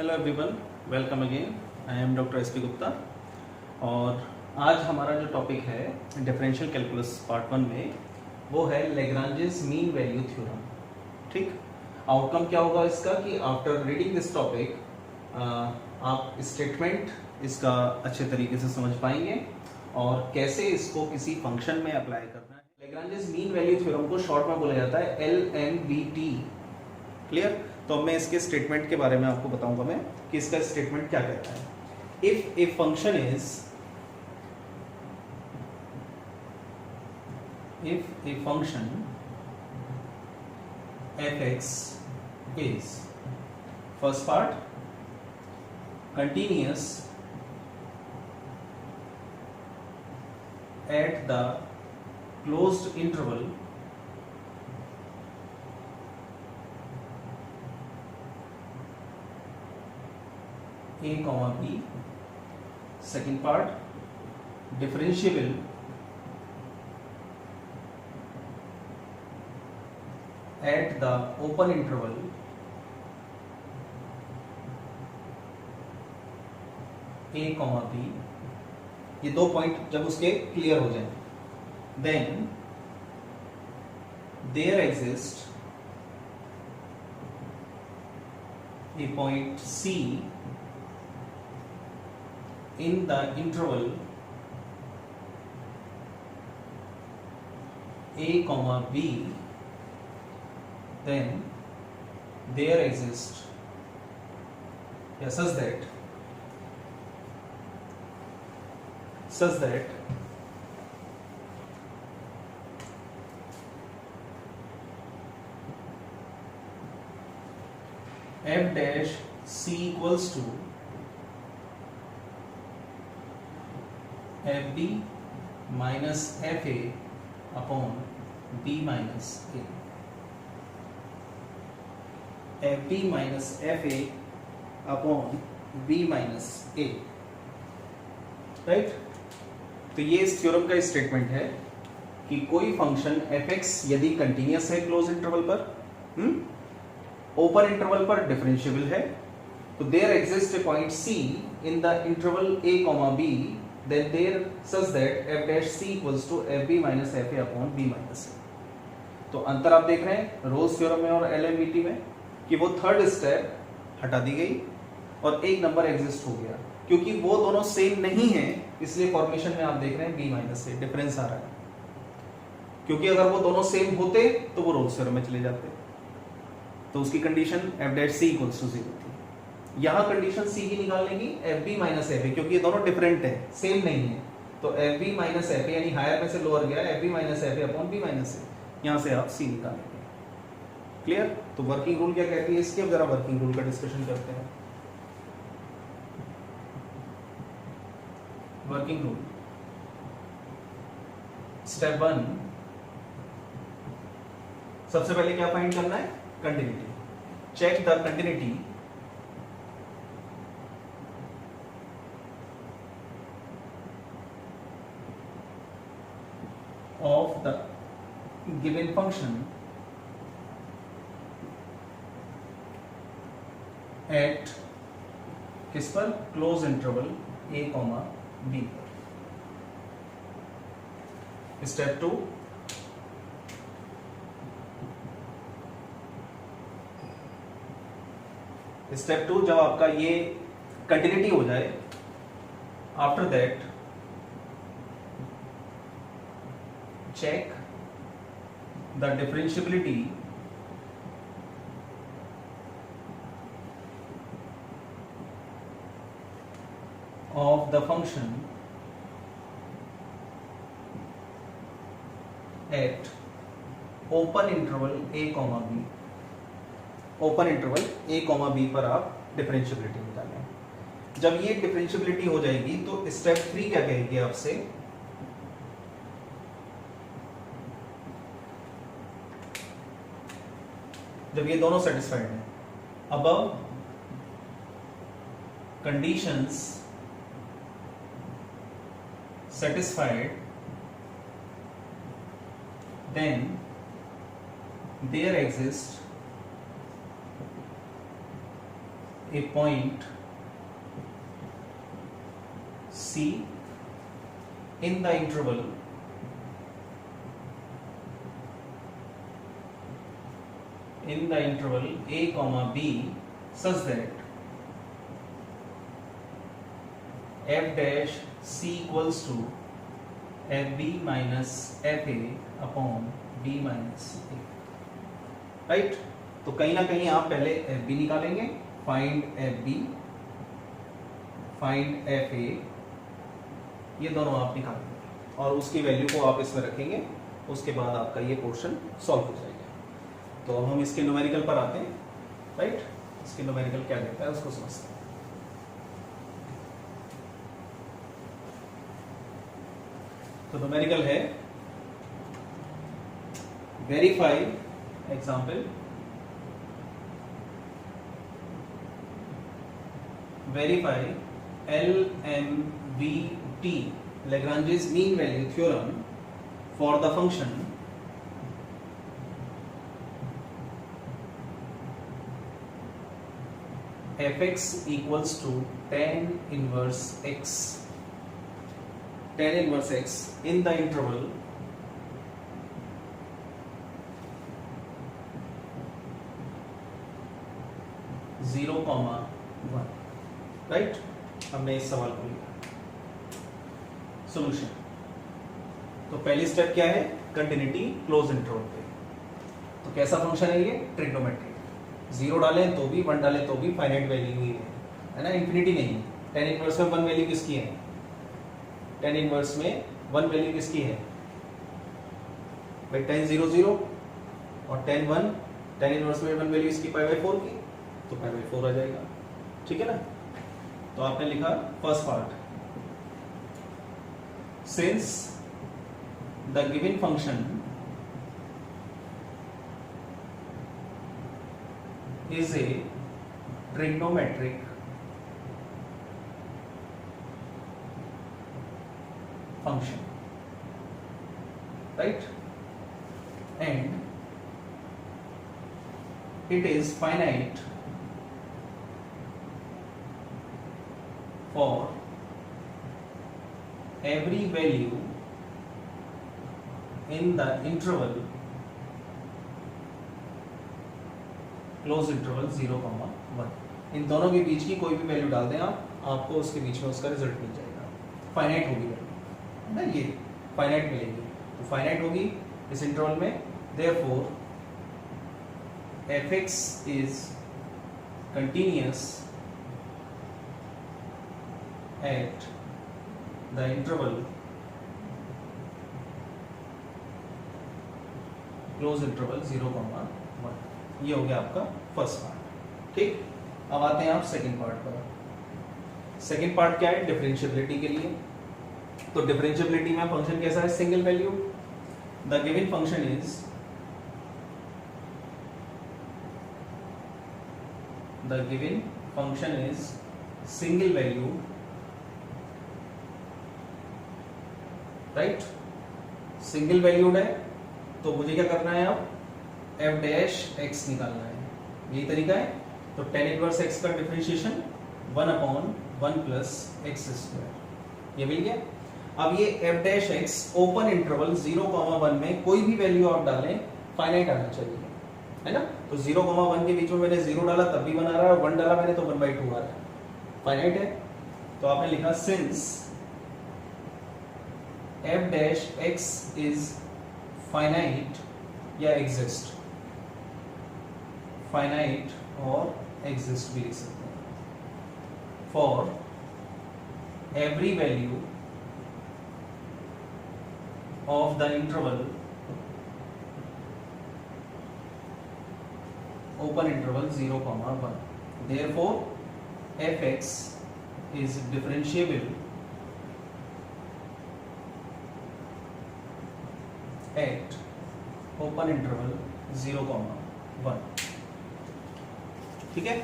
Hello everyone, welcome again. I am doctor S P Gupta और आज हमारा जो टॉपिक है डिफरेंशियल कैलकुलस पार्ट 1 में वो है लेग्रांजेस मीन वैल्यू थ्योरम। ठीक, आउटकम क्या होगा इसका कि आफ्टर रीडिंग दिस टॉपिक आप स्टेटमेंट इसका अच्छे तरीके से समझ पाएंगे और कैसे इसको किसी फंक्शन में अप्लाई करना है। लेग्रांजेस मीन वैल्यू थ्योरम को शॉर्ट में बोला जाता है LMVT। क्लियर? तो अब मैं इसके स्टेटमेंट के बारे में आपको बताऊंगा मैं कि इसका स्टेटमेंट क्या कहता है। If a function fx is first part continuous at the closed interval a comma b, second part differentiable at the open interval a comma b। ये दो पॉइंट जब उसके क्लियर हो जाए, then there exist a point C in the interval a comma b, then there exists such that f dash c equals to fb minus fa upon b minus a। fb minus fa upon b minus a, right. तो ये इस theorem का statement है कि कोई function fx यदि continuous है close interval पर, ओपन इंटरवल पर डिफरेंशिएबल है, तो there exist a point c in the interval a comma b, then there such that f dash c equals to fb minus fa upon b minus a। तो अंतर आप देख रहे हैं रोज थ्योरम में और LMVT में कि वो थर्ड स्टेप हटा दी गई और एक नंबर एग्जिस्ट हो गया। क्योंकि वो दोनों सेम नहीं है इसलिए फॉर्मेशन में आप देख रहे हैं b माइनस a डिफरेंस आ रहा है। क्योंकि अगर वो दोनों सेम होते तो वो रोज थ्योरम में चले जाते, तो उसकी condition f dash c equals to 0 थी। यहां कंडीशन c की निकालने की fb माइनस fa, क्योंकि ये दोनों डिफरेंट है, सेम नहीं है, तो fb माइनस fa यानी हायर में से लोअर गया, fb minus fa upon b minus a, यहां से आप c निकालेंगे। क्लियर? तो वर्किंग रूल क्या कहती है इसकी, अब जरा वर्किंग रूल का डिस्कशन करते हैं। वर्किंग रूल स्टेप 1, सबसे पहले क्या फाइंड करना है? Continuity. Check the continuity of the given function at किस पर? Close interval a comma b पर। स्टेप 2, जब आपका ये कंटिन्यूटी हो जाए, after that check the differentiability of the function at open interval a comma b। Open interval a comma b पर आप डिफरेंशिएबिलिटी निकालें। जब ये डिफरेंशिएबिलिटी हो जाएगी तो स्टेप 3 क्या कहेगी आपसे? जब ये दोनों सेटिस्फाइड हैं, above conditions satisfied, then there exists a point C in the interval a comma b such that f dash c equals to fb minus fa upon b minus a, right. तो कहीं ना कहीं आप पहले fb निकालेंगे, find fb, find fa, ये दोनों आप निकालेंगे और उसकी वैल्यू को आप इसमें रखेंगे, उसके बाद आपका ये पोर्शन सॉल्व हो जाएगा। तो अब हम इसके न्यूमेरिकल पर आते हैं, राइट। इसके न्यूमेरिकल क्या देता है उसको समझते हैं। तो न्यूमेरिकल है verify example, verify LMVT Lagrange's mean value theorem for the function fx equals to tan inverse x in the interval (0, 1), right. हमने इस सवाल को लिखा। सॉल्यूशन, तो पहली स्टेप क्या है, कंटिन्यूटी क्लोज इंटरवल पे। तो कैसा फंक्शन है ये, ट्रिग्नोमेट्रिक, 0 डालें तो भी, 1 डालें तो भी फाइनाइट वैल्यू ही है ना, इंफिनिटी नहीं है। tan इनवर्स में 1 वैल्यू किसकी है, tan इनवर्स में 1 वैल्यू किसकी है भाई, tan 0 0 और tan 1, tan इनवर्स में 1 वैल्यू इसकी π/4 की, तो π/4 आ जाएगा, ठीक है ना। तो आपने लिखा first part, since the given function is a trigonometric function, right, and it is finite for every value in the interval close interval 0, 1। इन दोनों के बीच की कोई भी वैल्यू डाल दें आप, आपको उसके बीच में उसका रिजल्ट मिल जाएगा। फाइनाइट होगी वैल्यू ना, ये फाइनाइट मिलेगी, तो फाइनाइट होगी इस इंटरवल में। Therefore fx is continuous at the interval close interval 0, 1। ये हो गया आपका फर्स्ट पार्ट, ठीक। अब आते हैं आप सेकंड पार्ट पर। सेकंड पार्ट क्या है, डिफरेंशिएबिलिटी के लिए। तो डिफरेंशिएबिलिटी में फंक्शन कैसा है, single value. The given function is, the given function is single value, right, single valued है। तो मुझे क्या करना है, अब f डैश x निकालना है, यही तरीका है। तो tan इनवर्स x का डिफरेंशिएशन 1/1 प्लस x स्क्वायर, ये मिल गया। अब ये f dash x open interval 0, 1 में कोई भी वैल्यू आप डालें फाइनाइट आना चाहिए, है ना। तो 0, 1 के बीच में मैंने 0 डाला तब भी बना रहा है, 1 डाला मैंने तो 1/2 आ रहा है, फाइनाइट है। तो आपने लिखा since f dash x is finite या एग्जिस्ट, फाइनाइट और एग्जिस्ट भी लिख सकते हैं, for every value of the interval open interval 0, 1। Therefore fx is differentiable eight open interval 0, 1, ठीक है।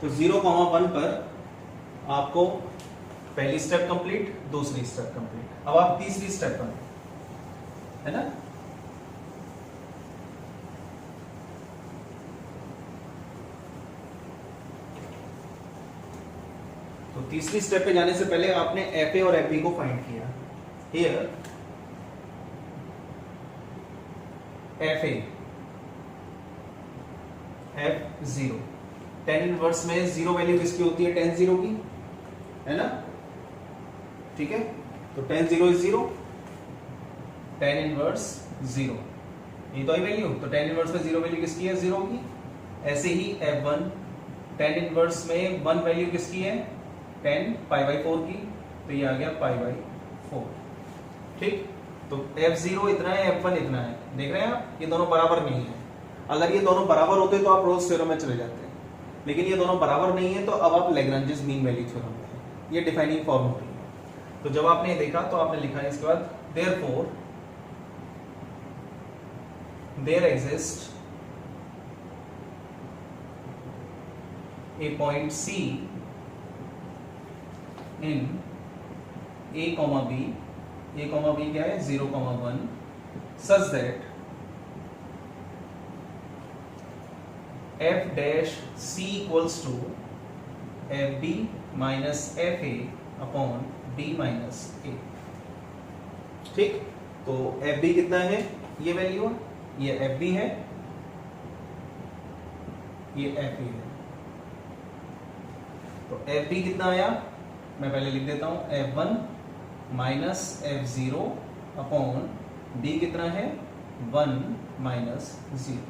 तो 0, 1 पर आपको पहली स्टेप कंप्लीट, दूसरी स्टेप कंप्लीट। अब आप तीसरी स्टेप पर, है ना। तो तीसरी स्टेप पे जाने से पहले आपने एफ ए और एफ बी को फाइंड किया। Here F A F zero, tan inverse में जीरो वैल्यू किसकी होती है? टेन जीरो की, है ना? ठीक है, तो ten zero is zero, tan inverse zero, ये तो आई वैल्यू, तो टेन इनवर्स में जीरो वैल्यू किसकी है? जीरो की। ऐसे ही एफ वन, टेन इनवर्स में वन वैल्यू किसकी है? टेन पाई बाई फोर की, तो ये आ गया पाई बाई फोर। ठीक, तो एफ जीरो इतना है, एफ वन इतना है, देख रहे हैं आप, ये दोनों बराबर नहीं है। अगर ये दोनों बराबर होते तो आप रोल्स थ्योरम में चले जाते हैं, लेकिन ये दोनों बराबर नहीं है, तो अब आप लैग्रांजेस मीन वैल्यू थ्योरम में हैं। ये डिफाइनिंग फॉर्म हो रही है। तो जब आपने देखा तो आपने लिखा है इसके बाद therefore there exist a point C in a comma b, a comma b क्या है? 0, 1, such that f dash C equals to fb minus fa upon b minus a। ठीक, तो fb कितना है? ये वैल्यू है, ये fb है, ये fa है। तो एफ बी कितना आया? मैं पहले लिख देता हूं, f one minus f zero upon b कितना है? वन माइनस जीरो,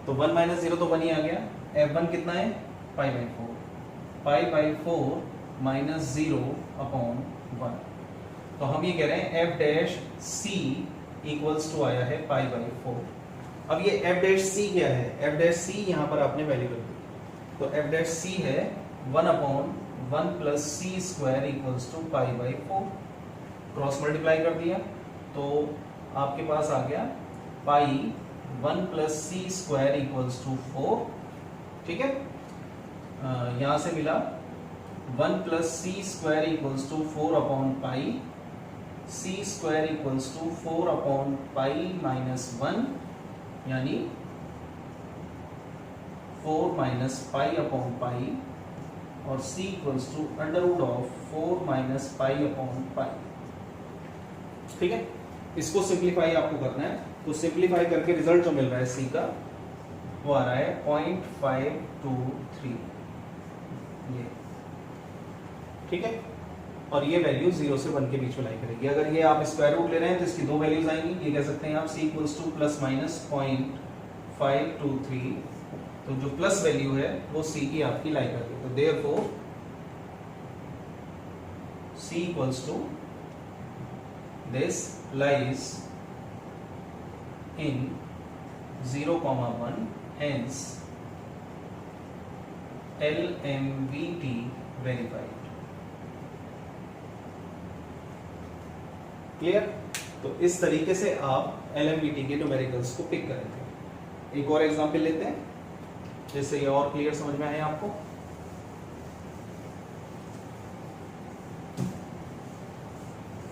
तो वन माइनस जीरो तो वन ही आ गया। एफ वन कितना है? Pi by four, pi by four minus zero upon one, तो हम ये कह रहे हैं f dash c equals to आया है पाई बाई फोर। अब ये एफ डैश सी क्या है? एफ डैश सी यहां पर आपने वैल्यू रख दी, तो एफ डैश सी है one upon one plus C square equals to pi by four, cross multiply कर दिया तो आपके पास आ गया pi one plus C square equals to four. ठीक है, यहां से मिला one plus C square equals to four upon pi, C square equals to four upon pi minus one, यानी 4 माइनस पाई अपॉन पाई, और c equals to under root of 4 minus pi upon पाई। ठीक है, इसको simplify आपको करना है, तो simplify करके रिजल्ट जो मिल रहा है c का वो आ रहा है 0.523 ये। ठीक है, और ये वैल्यू 0 से 1 के बीच में लाई करेगी। अगर ये आप स्क्वायर रूट ले रहे हैं तो इसकी दो वैल्यूज आएंगी, ये कह सकते हैं आप c equals two plus minus 0.523, तो जो प्लस वैल्यू है वो c की आपकी लाई करती है। तो therefore c equals to this lies in 0, 1, hence LMVT verified. Clear? तो इस तरीके से आप LMVT के न्यूमेरिकल्स को पिक करेंगे। एक और एग्जांपल लेते हैं जिससे ये और क्लियर समझ में आए आपको।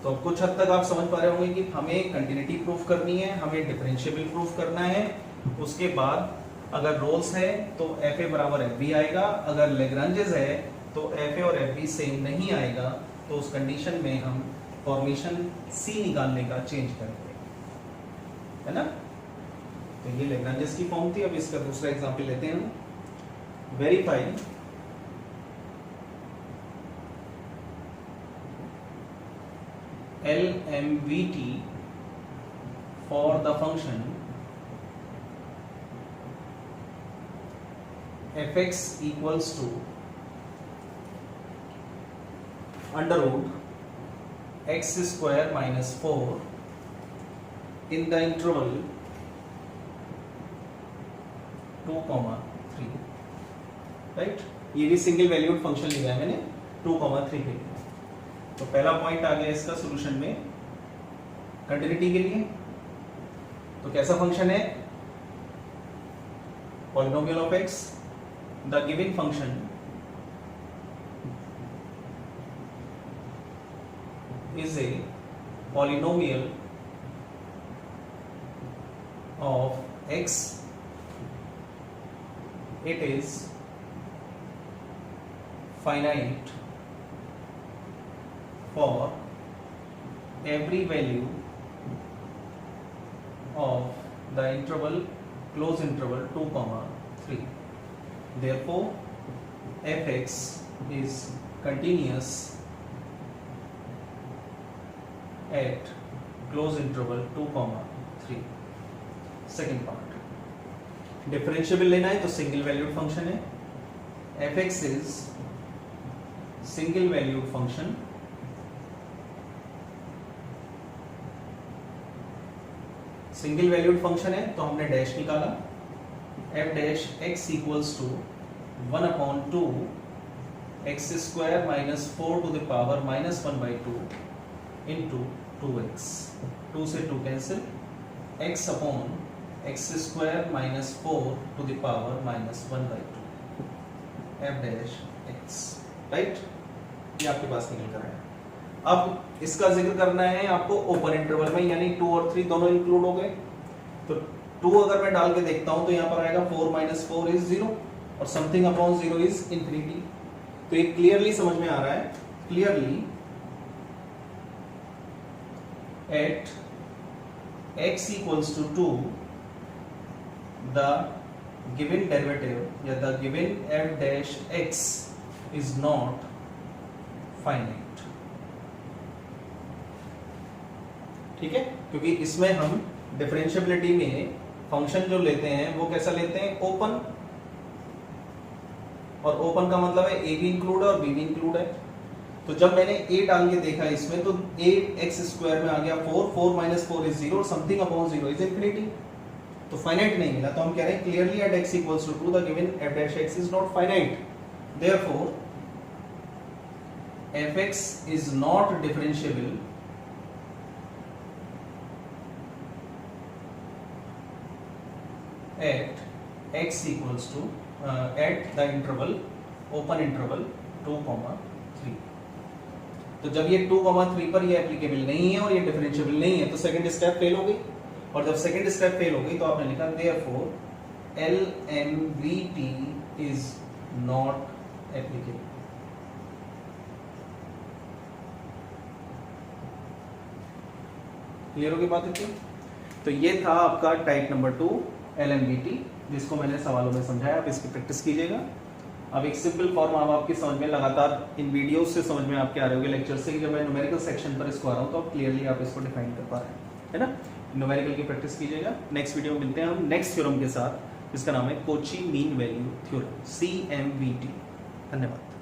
तो कुछ हद तक आप समझ पा रहे होंगे कि हमें कंटिन्यूटी प्रूफ करनी है, हमें डिफरेंशिएबल प्रूफ करना है। उसके बाद अगर रोल्स है तो एफ ए बराबर एफ बी आएगा, अगर लेग्रांजेस है तो एफ ए और एफ बी सेम नहीं आएगा, तो उस कंडीशन में हम फॉर्मेशन सी निकालने का चेंज करेंगे, है ना? तो ये लेग्रांजेस की फॉर्म थी। अब इसका दूसरा एग्जांपल लेते हैं हम। Verify LMVT for the function fx equals to under root x square minus 4 in the interval 2, 3, right? ये भी सिंगल वैल्यूड फंक्शन लिया है मैंने 2, 3 के लिए। तो पहला पॉइंट आ गया इसका सॉल्यूशन में कंटिन्यूटी के लिए। तो कैसा फंक्शन है? Polynomial of x, the given function is a polynomial of x, it is finite for every value of the interval close interval 2, 3. Therefore fx is continuous at close interval 2, 3. Second part, differentiable लेना है तो single valued function है. fx is single valued function single valued function है तो हमने dash निकाला. f dash x equals to 1/2 x square minus 4 to the power minus 1/2 into 2x. 2 से 2 cancel, x upon x square minus 4 to the power minus 1/2 f dash x. Right, ये आपके पास निकल कर आया. अब इसका जिक्र करना है आपको ओपन इंटरवल में, यानी 2 और 3 दोनों इंक्लूड हो गए. तो 2 अगर मैं डाल के देखता हूं तो यहां पर आएगा 4 माइनस 4 इज 0 और समथिंग अपॉन 0 इज इंफिनिटी. तो ये क्लियरली समझ में आ रहा है. Clearly at x equals to 2 the given derivative या the given f dash x is not finite. ठीक है, क्योंकि इसमें हम डिफरेंशिएबिलिटी में फंक्शन जो लेते हैं वो कैसा लेते हैं, ओपन. और ओपन का मतलब है a भी इंक्लूड है और b भी इंक्लूड है. तो जब मैंने a डाल के देखा इसमें तो a x स्क्वायर में आ गया 4 माइनस 4 इज 0 और समथिंग अपॉन 0 इज इंफिनिटी. तो फाइनाइट नहीं मिला. तो हम कह रहे हैं clearly at x equals to 2 the given f dash x is not finite. Therefore fx is not differentiable at x equals to at the interval open interval 2, 3. तो जब ये 2, 3 पर ये एप्लीकेबल नहीं है और ये डिफरेंशिएबल नहीं है तो सेकंड स्टेप फेल हो गई. और जब सेकंड स्टेप फेल हो गई तो आपने लिखा therefore LMVT is not applicable. Clear होगी बात इतनी. तो ये था आपका टाइप नंबर 2 LMVT, जिसको मैंने सवालों में समझाया. आप इसकी प्रैक्टिस कीजिएगा. अब एक सिंपल फॉर्म अब आपकी समझ में लगातार इन वीडियोस से समझ में आपके आ रहे होंगे लेक्चर से कि जब मैं न्यूमेरिकल सेक्शन पर इसको आ रहा हूँ तो आप क्लियरली आप इसको डिफाइन कर पा रहे हैं, है ना. न्यूमेरिकल की प्रैक्टिस कीजिएगा. नेक्स्ट वीडियो में मिलते हैं हम नेक्स्ट थ्योरम के साथ, जिसका नाम है Kochi mean value theorem, CMVT. धन्यवाद.